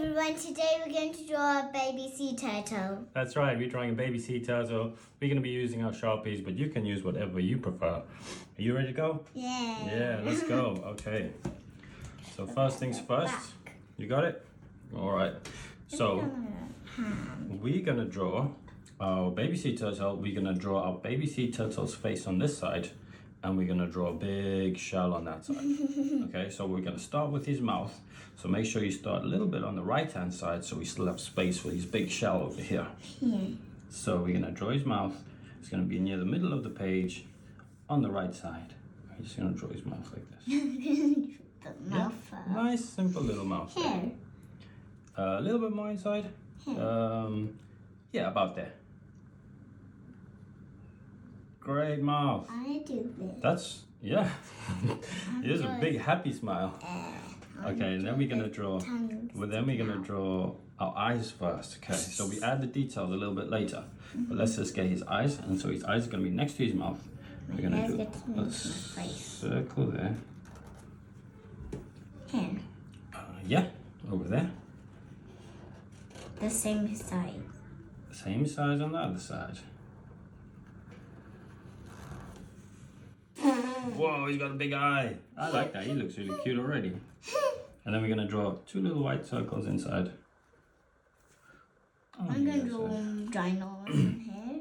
everyone, today we're going to draw a baby sea turtle. That's right, we're drawing a baby sea turtle. We're going to be using our Sharpies, but you can use whatever you prefer. Are you ready to go? Yeah. Yeah, let's go. Okay. So first things first. You got it? All right. So we're going to draw our baby sea turtle. We're going to draw our baby sea turtle's face on this side, and we're going to draw a big shell on that side. Okay, so we're going to start with his mouth. So make sure you start a little bit on the right hand side so we still have space for his big shell over here. So we're going to draw his mouth. It's going to be near the middle of the page on the right side. We're just going to draw his mouth like this. The mouth first. Nice, simple little mouth. Here. A little bit more inside. Yeah, about there. Great mouth. I do this. That's, yeah. Here's a big happy smile. Okay, and then we're gonna draw. Well, then we're gonna draw our eyes first. Okay, so we add the details a little bit later. But let's just get his eyes, and so his eyes are gonna be next to his mouth. We're gonna do a circle there. Here. Yeah, over there. The same size. Same size on the other side. Whoa, he's got a big eye. I like that. He looks really cute already. And then we're gonna draw two little white circles inside. I'm going to draw one ginormous one here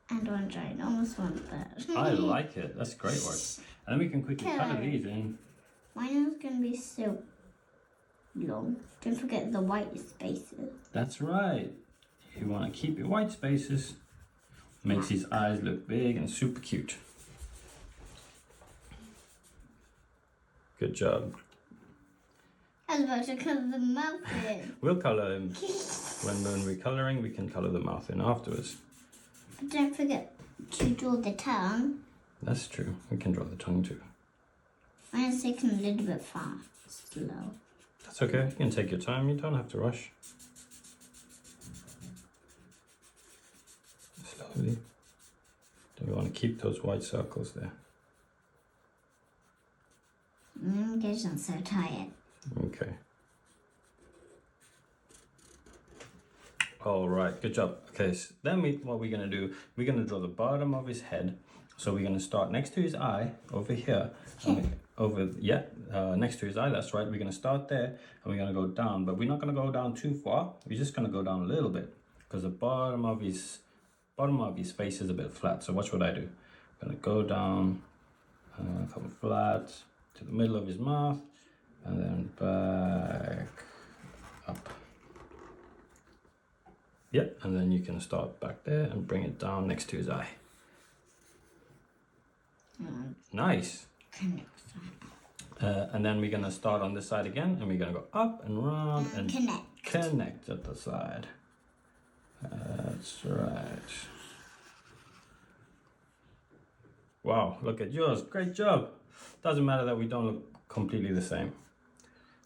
and one ginormous one there. I like it. That's great work. And then we can quickly color these in. Mine is going to be so long. Don't forget the white spaces. That's right. You want to keep your white spaces. Makes his eyes look big and super cute. Good job. I was about to color the mouth in. We'll color him. When we're coloring, we can color the mouth in afterwards. But don't forget to draw the tongue. That's true. We can draw the tongue too. Mine is taking a little bit fast, slow. That's okay. You can take your time. You don't have to rush. Slowly. Do we want to keep those white circles there? I'm getting so tired. Okay. All right, good job. Okay, so then what we're gonna do, we're gonna draw the bottom of his head. So we're gonna start next to his eye over here. Next to his eye, that's right. We're gonna start there and we're gonna go down, but we're not gonna go down too far. We're just gonna go down a little bit because the bottom of his face is a bit flat. So watch what I do. I'm gonna go down, come flat to the middle of his mouth, and then back up. Yep, and then you can start back there and bring it down next to his eye. Nice. And then we're gonna start on this side again, and we're gonna go up and round and connect at the side. That's right. Wow, look at yours. Great job. Doesn't matter that we don't look completely the same.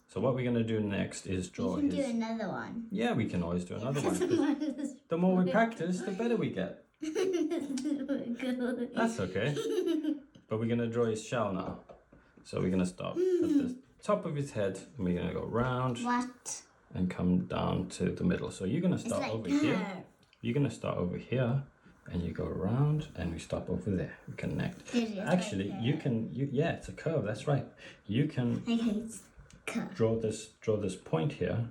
So what we're going to do next is draw his... You can do another one. Yeah, we can always do another one. The more we practice, the better we get. That's okay. But we're going to draw his shell now. So we're going to start at the top of his head, and we're going to go round and come down to the middle. So you're going to start over here. You're going to start over here. And you go around and we stop over there. We connect. Actually, yeah, it's a curve, that's right. You can draw this point here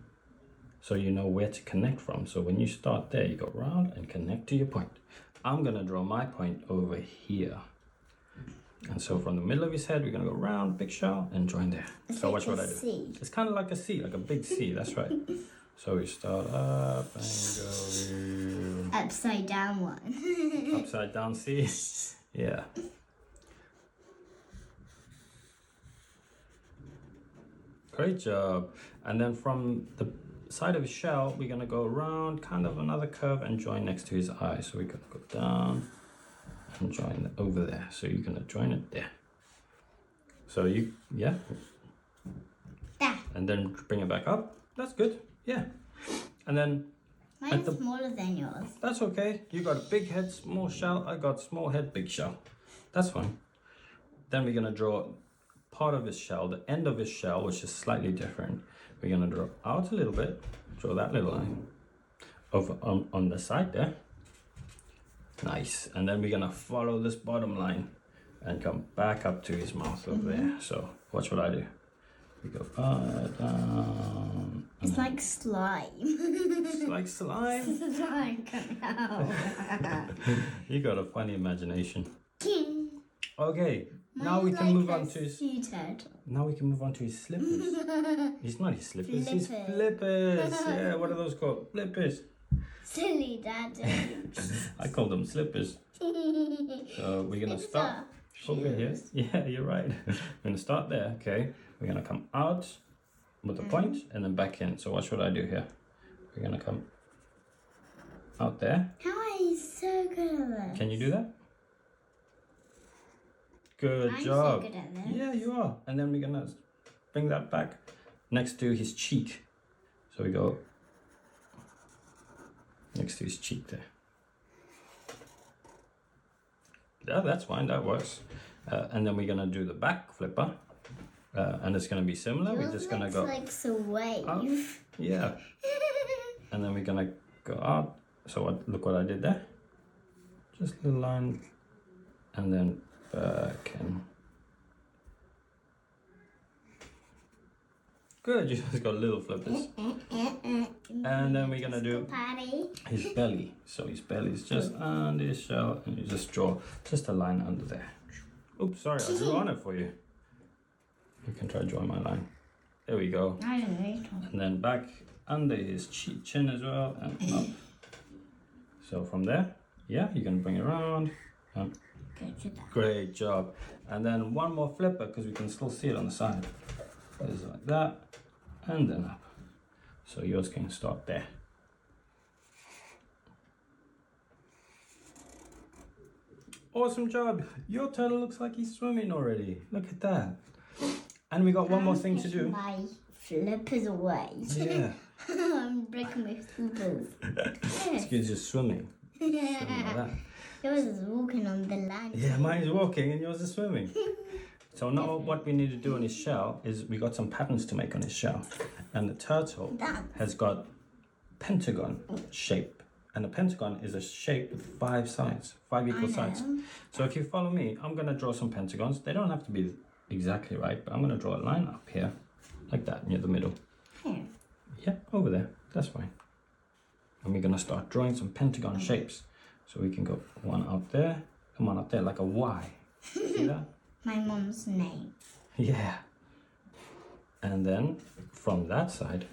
so you know where to connect from. So when you start there, you go around and connect to your point. I'm gonna draw my point over here. And so from the middle of his head, we're gonna go around, big shell, and join there. So watch what I do. It's kind of like a C, like a big C, that's right. So we start up and go upside down one. Upside down C. Yeah. Great job. And then from the side of his shell, we're gonna go around kind of another curve and join next to his eye. So we're gonna go down and join over there. So you're gonna join it there. So and then bring it back up. That's good. Yeah. And then mine's smaller than yours. That's okay. You got a big head, small shell. I got small head, big shell. That's fine. Then we're gonna draw part of his shell, the end of his shell, which is slightly different. we're gonna draw out a little bit, draw that little line over on the side there. Nice. And then we're gonna follow this bottom line and come back up to his mouth over there. So watch what I do. We go down. It's like slime. It's like slime. Slime coming out. You got a funny imagination. Okay, now Mine we is can like move a on to his. suited. Now we can move on to his slippers. It's not his slippers, his Flippers. flippers. Yeah, what are those called? Flippers. Silly daddy. I call them slippers. So we're gonna start over here. Yeah, you're right. We're gonna start there. Okay, we're gonna come out with a point and then back in. So watch what I do here. We're gonna come out there. How are you so good at this? Can you do that? Good I'm job. so good at this. Yeah, you are. And then we're gonna bring that back next to his cheek. So we go next to his cheek there. Yeah, that's fine. That works. And then we're gonna do the back flipper, and it's gonna be similar. We're just gonna go. Like a wave. Up. Yeah. And then we're gonna go out. So what? Look what I did there. Just a little line, and then back in. Good. You just got little flippers. And then we're gonna do his belly. So his belly is just under his shell, and you just draw just a line under there. Oops, sorry, I drew on it for you. You can try drawing my line. There we go. I don't know. And then back under his chin as well, and up. So from there, yeah, you can bring it around. Great job. And then one more flipper, because we can still see it on the side. It's like that, and then up. So yours can start there. Awesome job. Your turtle looks like he's swimming already. Look at that. And we got one more thing to do. My flippers away. Yeah. I'm breaking my flippers. This kid's just swimming. Swimming like that. Yours is walking on the land. Yeah, mine is walking and yours is swimming. So now what we need to do on his shell is we got some patterns to make on his shell. And the turtle has got pentagon shape. And a pentagon is a shape with 5 sides, 5 equal sides. So if you follow me, I'm going to draw some pentagons. They don't have to be exactly right, but I'm going to draw a line up here, like that, near the middle. Here. Yeah, over there. That's fine. And we're going to start drawing some pentagon shapes. So we can go one up there and one up there, like a Y. See that? My mom's name. Yeah. And then from that side,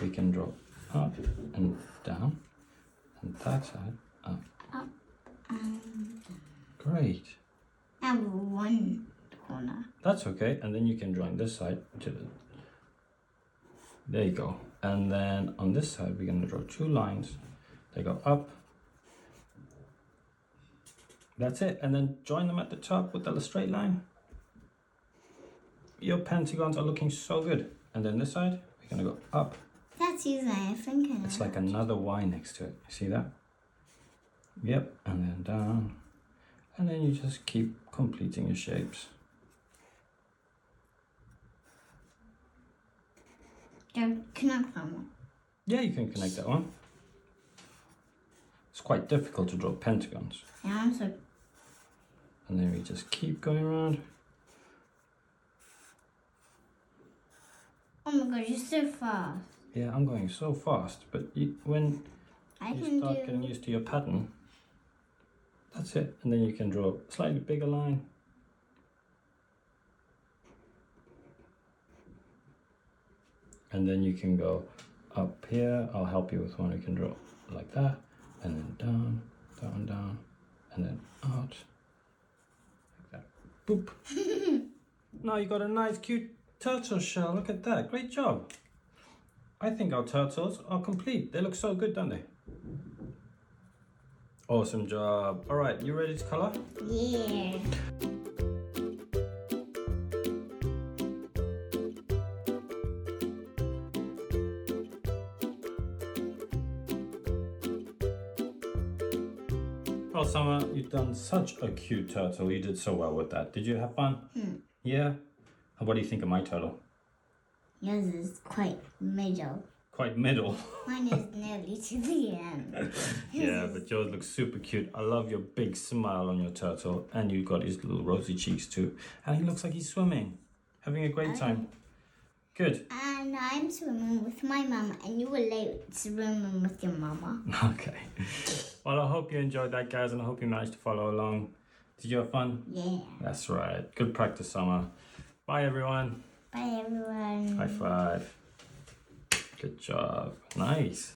we can draw up and down. And that side, up. Up and Great. and one corner. That's okay. And then you can join this side to the... There you go. And then on this side, we're going to draw 2 lines. They go up. That's it. And then join them at the top with a straight line. Your pentagons are looking so good. And then this side, we're going to go up. That's using a finger. It's like another Y next to it. You see that? Yep. And then down. And then you just keep completing your shapes. Don't connect that one. Yeah, you can connect that one. It's quite difficult to draw pentagons. Yeah, I'm so. And then we just keep going around. Oh my god, you're so fast. Yeah, I'm going so fast, but when I you can start do. getting used to your pattern, that's it. And then you can draw a slightly bigger line. And then you can go up here. I'll help you with one. You can draw like that, and then down, down, down, and then out. Like that. Boop. Now you got a nice, cute turtle shell. Look at that. Great job. I think our turtles are complete. They look so good, don't they? Awesome job. All right, you ready to color? Yeah. Well, Summer, you've done such a cute turtle. You did so well with that. Did you have fun? Yeah? And what do you think of my turtle? Yours is quite middle. Quite middle. Mine is nearly to the end. Yeah, but yours looks super cute. I love your big smile on your turtle, and you've got his little rosy cheeks too. And he looks like he's swimming, having a great time. Good. And I'm swimming with my mama, and you were late swimming with your mama. Okay. Well, I hope you enjoyed that, guys, and I hope you managed to follow along. Did you have fun? Yeah. That's right. Good practice, Summer. Bye, everyone. Bye, everyone. High five. Good job. Nice.